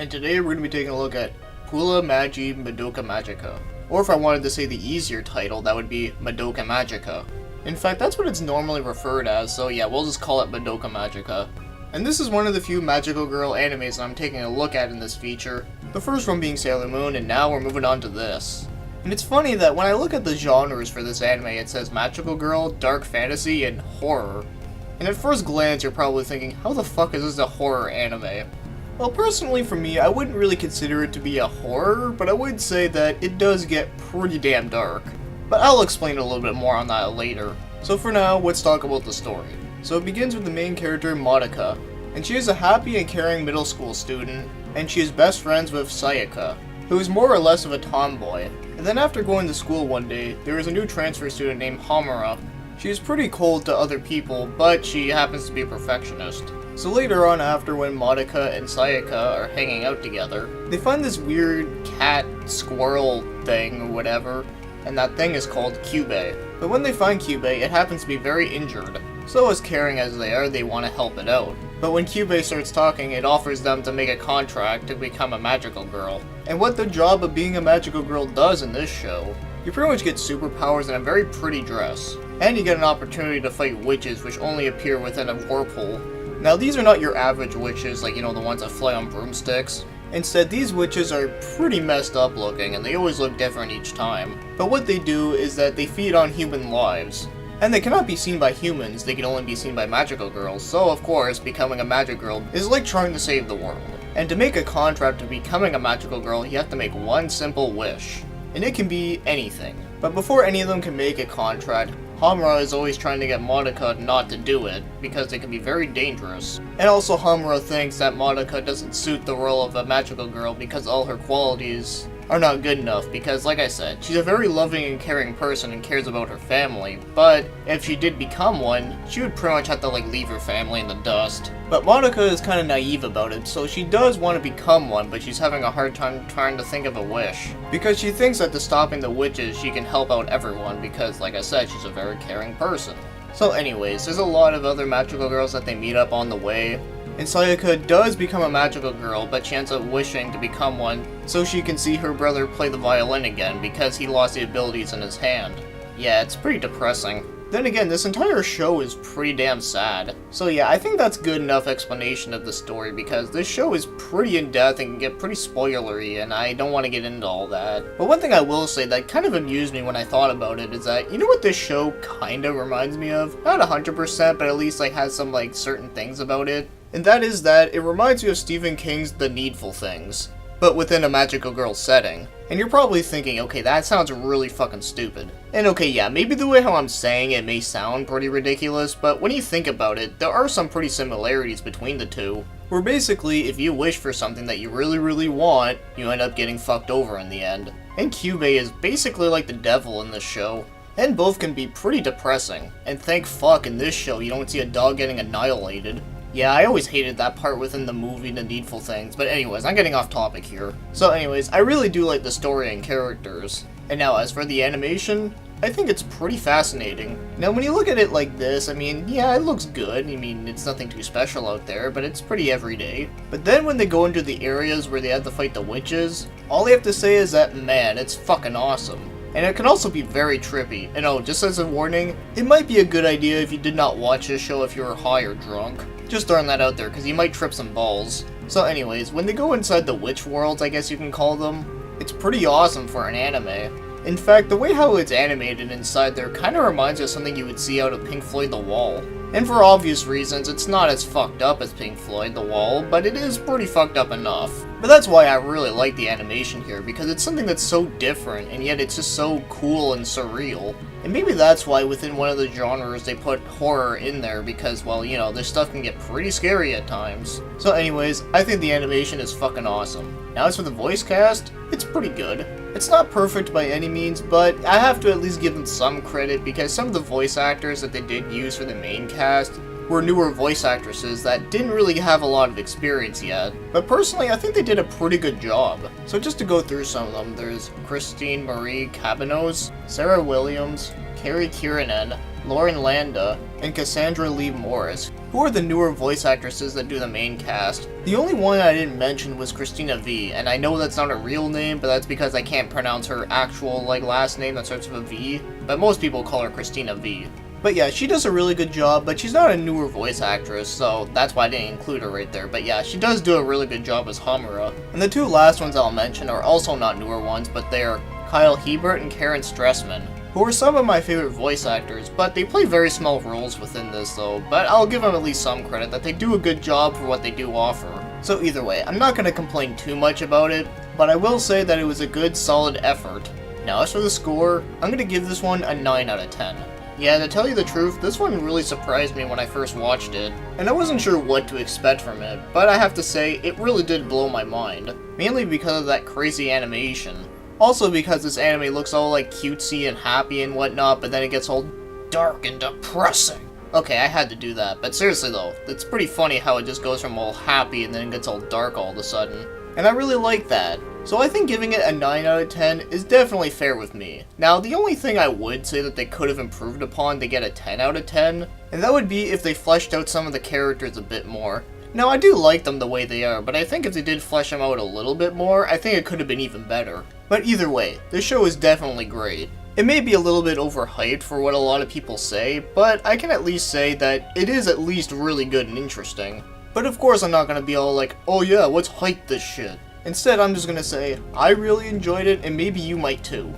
and today we're going to be taking a look at Pula Magi Madoka Magica. Or if I wanted to say the easier title, that would be Madoka Magica. In fact, that's what it's normally referred as, so yeah, we'll just call it Madoka Magica. And this is one of the few magical girl animes that I'm taking a look at in this feature, the first one being Sailor Moon, and now we're moving on to this. And it's funny that when I look at the genres for this anime, it says magical girl, dark fantasy, and horror. And at first glance, you're probably thinking, how the fuck is this a horror anime? Well, personally for me, I wouldn't really consider it to be a horror, but I would say that it does get pretty damn dark. But I'll explain a little bit more on that later. So for now, let's talk about the story. So it begins with the main character, Madoka, and she is a happy and caring middle school student, and she is best friends with Sayaka, who is more or less of a tomboy. And then after going to school one day, there is a new transfer student named Hamura. She is pretty cold to other people, but she happens to be a perfectionist. So later on, after when Madoka and Sayaka are hanging out together, they find this weird cat squirrel thing or whatever, and that thing is called Kyubey. But when they find Kyubey, it happens to be very injured. So as caring as they are, they want to help it out. But when Kyubey starts talking, it offers them to make a contract to become a magical girl. And what the job of being a magical girl does in this show, you pretty much get superpowers and a very pretty dress. And you get an opportunity to fight witches which only appear within a whirlpool. Now these are not your average witches, like, you know, the ones that fly on broomsticks. Instead, these witches are pretty messed up looking, and they always look different each time. But what they do is that they feed on human lives. And they cannot be seen by humans, they can only be seen by magical girls, so of course, becoming a magic girl is like trying to save the world. And to make a contract of becoming a magical girl, you have to make one simple wish. And it can be anything. But before any of them can make a contract, Hamura is always trying to get Madoka not to do it, because it can be very dangerous. And also Hamura thinks that Madoka doesn't suit the role of a magical girl because all her qualities are not good enough, because like I said, she's a very loving and caring person and cares about her family, but if she did become one, she would pretty much have to like leave her family in the dust. But Madoka is kind of naive about it, so she does want to become one, but she's having a hard time trying to think of a wish. Because she thinks that to stopping the witches, she can help out everyone, because like I said, she's a very caring person. So anyways, there's a lot of other magical girls that they meet up on the way. And Sayaka does become a magical girl, but she ends up wishing to become one so she can see her brother play the violin again because he lost the abilities in his hand. Yeah, it's pretty depressing. Then again, this entire show is pretty damn sad. So yeah, I think that's good enough explanation of the story because this show is pretty in-depth and can get pretty spoilery, and I don't want to get into all that. But one thing I will say that kind of amused me when I thought about it is that, you know what this show kind of reminds me of? Not 100%, but at least like has some like certain things about it. And that is that it reminds me of Stephen King's The Needful Things, but within a magical girl setting. And you're probably thinking, okay, that sounds really fucking stupid. And okay, yeah, maybe the way how I'm saying it may sound pretty ridiculous, but when you think about it, there are some pretty similarities between the two. Where basically, if you wish for something that you really want, you end up getting fucked over in the end. And Kyubey is basically like the devil in this show. And both can be pretty depressing. And thank fuck in this show you don't see a dog getting annihilated. Yeah, I always hated that part within the movie, The Needful Things, but anyways, I'm getting off topic here. So anyways, I really do like the story and characters. And now as for the animation, I think it's pretty fascinating. Now when you look at it like this, I mean, yeah, it looks good. I mean, it's nothing too special out there, but it's pretty everyday. But then when they go into the areas where they have to fight the witches, all they have to say is that, man, it's fucking awesome. And it can also be very trippy. And oh, just as a warning, it might be a good idea if you did not watch this show if you were high or drunk. Just throwing that out there, because you might trip some balls. So anyways, when they go inside the witch worlds, I guess you can call them, it's pretty awesome for an anime. In fact, the way how it's animated inside there kind of reminds you of something you would see out of Pink Floyd The Wall. And for obvious reasons, it's not as fucked up as Pink Floyd The Wall, but it is pretty fucked up enough. But that's why I really like the animation here, because it's something that's so different, and yet it's just so cool and surreal. And maybe that's why within one of the genres they put horror in there, because, well, you know, this stuff can get pretty scary at times. So anyways, I think the animation is fucking awesome. Now as for the voice cast, it's pretty good. It's not perfect by any means, but I have to at least give them some credit because some of the voice actors that they did use for the main cast were newer voice actresses that didn't really have a lot of experience yet. But personally, I think they did a pretty good job. So just to go through some of them, there's Christine Marie Cabanos, Sarah Williams, Carrie Kiranen, Lauren Landa, and Cassandra Lee Morris, who are the newer voice actresses that do the main cast. The only one I didn't mention was Christina V, and I know that's not a real name, but that's because I can't pronounce her actual last name that starts with a V, but most people call her Christina V. But yeah, she does a really good job, but she's not a newer voice actress, so that's why I didn't include her right there. But yeah, she does do a really good job as Hamura. And the two last ones I'll mention are also not newer ones, but they are Kyle Hebert and Karen Stressman, who are some of my favorite voice actors, but they play very small roles within this though, but I'll give them at least some credit that they do a good job for what they do offer. So either way, I'm not going to complain too much about it, but I will say that it was a good, solid effort. Now as for the score, I'm going to give this one a 9 out of 10. Yeah, to tell you the truth, this one really surprised me when I first watched it, and I wasn't sure what to expect from it, but I have to say, it really did blow my mind, mainly because of that crazy animation. Also because this anime looks all cutesy and happy and whatnot, but then it gets all dark and depressing. Okay, I had to do that, but seriously though, it's pretty funny how it just goes from all happy and then it gets all dark all of a sudden. And I really like that. So I think giving it a 9 out of 10 is definitely fair with me. Now, the only thing I would say that they could have improved upon to get a 10 out of 10, and that would be if they fleshed out some of the characters a bit more. Now, I do like them the way they are, but I think if they did flesh them out a little bit more, I think it could have been even better. But either way, this show is definitely great. It may be a little bit overhyped for what a lot of people say, but I can at least say that it is at least really good and interesting. But of course I'm not gonna be all like, oh yeah, let's hype this shit. Instead, I'm just gonna say, I really enjoyed it, and maybe you might too.